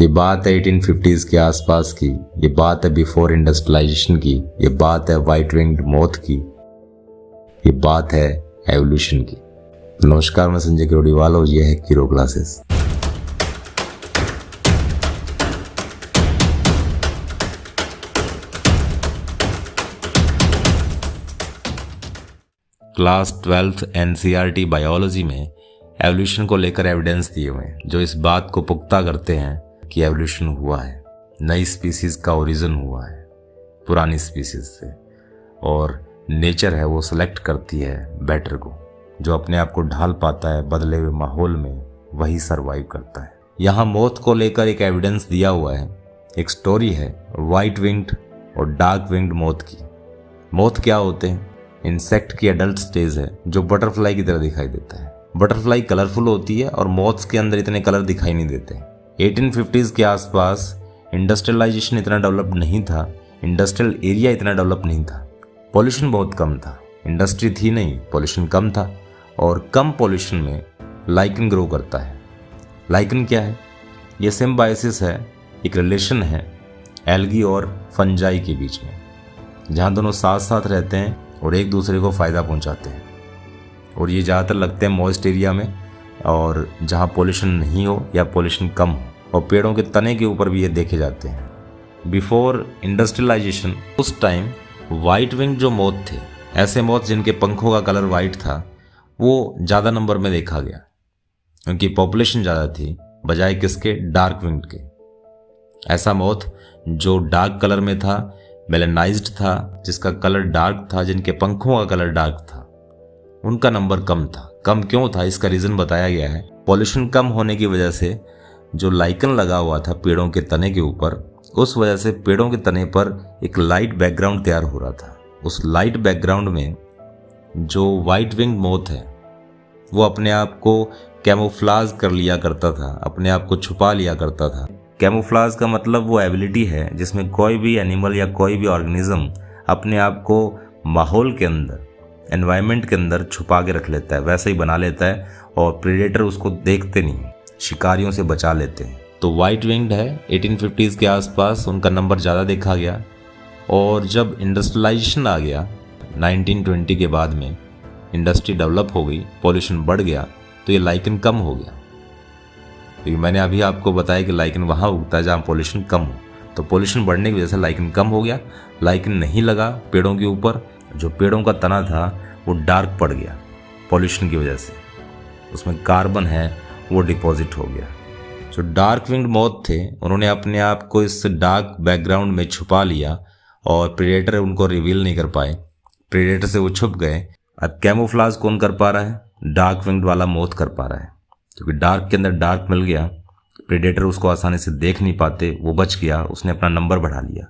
ये बात है 1850s के आसपास की, ये बात है बिफोर इंडस्ट्रियलाइजेशन की, ये बात है वाइट विंग्ड मोथ की, ये बात है एवोल्यूशन की। नमस्कार, मैं संजय किरोड़ीवाल और ये है Kiro classes. Class 12th NCERT biology में एवोल्यूशन को लेकर एविडेंस दिए हुए हैं जो इस बात को पुख्ता करते हैं कि एवोल्यूशन हुआ है, नई स्पीसीज का ओरिजिन हुआ है पुरानी स्पीसीज से, और नेचर है वो सिलेक्ट करती है बेटर को, जो अपने आप को ढाल पाता है बदले हुए माहौल में वही सरवाइव करता है। यहाँ मोथ को लेकर एक एविडेंस दिया हुआ है, एक स्टोरी है वाइट विंग्ड और डार्क विंग्ड मोथ की। मोथ क्या होते हैं? इंसेक्ट की एडल्ट स्टेज है जो बटरफ्लाई की तरह दिखाई देता है। बटरफ्लाई कलरफुल होती है और मोथ्स के अंदर इतने कलर दिखाई नहीं देते। 1850s के आसपास इंडस्ट्रियलाइजेशन इतना डेवलप नहीं था, इंडस्ट्रियल एरिया इतना डेवलप नहीं था, पॉल्यूशन बहुत कम था, इंडस्ट्री थी नहीं, पॉल्यूशन कम था, और कम पॉल्यूशन में लाइकन ग्रो करता है। लाइकन क्या है? ये सिम्बायोसिस है, एक रिलेशन है एल्गी और फंजाई के बीच में, जहाँ दोनों साथ साथ रहते हैं और एक दूसरे को फ़ायदा पहुंचाते हैं। और ये ज़्यादातर लगते हैं मॉइस्ट एरिया में और जहाँ पॉल्यूशन नहीं हो या पॉल्यूशन कम हो, और पेड़ों के तने के ऊपर भी ये देखे जाते हैं। बिफोर इंडस्ट्रियलाइजेशन उस टाइम वाइट विंग जो मोथ थे, ऐसे मोथ जिनके पंखों का कलर वाइट था, वो ज़्यादा नंबर में देखा गया। उनकी पॉपुलेशन ज़्यादा थी बजाय किसके? डार्क विंग के। ऐसा मोथ जो डार्क कलर में था, मेलेनाइज्ड था, जिसका कलर डार्क था, जिनके पंखों का कलर डार्क था, उनका नंबर कम था। कम क्यों था? इसका रीज़न बताया गया है। पॉल्यूशन कम होने की वजह से जो लाइकन लगा हुआ था पेड़ों के तने के ऊपर, उस वजह से पेड़ों के तने पर एक लाइट बैकग्राउंड तैयार हो रहा था। उस लाइट बैकग्राउंड में जो वाइट विंग मोथ है वो अपने आप को कैमोफ्लाज कर लिया करता था, अपने आप को छुपा लिया करता था। कैमोफ्लाज का मतलब वो एबिलिटी है जिसमें कोई भी एनिमल या कोई भी ऑर्गेनिज्म अपने आप को माहौल के अंदर, एनवायरनमेंट के अंदर छुपा के रख लेता है, वैसे ही बना लेता है, और प्रेडेटर उसको देखते नहीं, शिकारियों से बचा लेते हैं। तो वाइट विंग्ड है, 1850s के आसपास उनका नंबर ज़्यादा देखा गया। और जब इंडस्ट्रियलाइजेशन आ गया 1920 के बाद में, इंडस्ट्री डेवलप हो गई, पॉल्यूशन बढ़ गया, तो ये लाइकन कम हो गया। क्योंकि मैंने अभी आपको बताया कि लाइकन वहाँ उगता है जहाँ पॉल्यूशन कम हो, तो पॉल्यूशन बढ़ने की वजह से लाइकन कम हो गया, लाइकन नहीं लगा पेड़ों के ऊपर, जो पेड़ों का तना था वो डार्क पड़ गया पॉल्यूशन की वजह से, उसमें कार्बन है वो डिपॉजिट हो गया। जो डार्क विंग्ड मोथ थे उन्होंने अपने आप को इस डार्क बैकग्राउंड में छुपा लिया और प्रेडेटर उनको रिवील नहीं कर पाए, प्रेडेटर से वो छुप गए। अब कैमोफ्लाज कौन कर पा रहा है? डार्क विंग्ड वाला मोथ कर पा रहा है, क्योंकि डार्क के अंदर डार्क मिल गया, प्रेडेटर उसको आसानी से देख नहीं पाते, वो बच गया, उसने अपना नंबर बढ़ा लिया।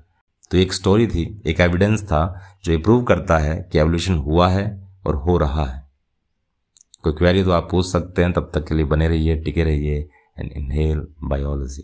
तो एक स्टोरी थी, एक एविडेंस था जो ये प्रूव करता है कि एवोल्यूशन हुआ है और हो रहा है। कोई क्वेरी तो आप पूछ सकते हैं, तब तक के लिए बने रहिए, टिके रहिए एंड इनहेल बायोलॉजी।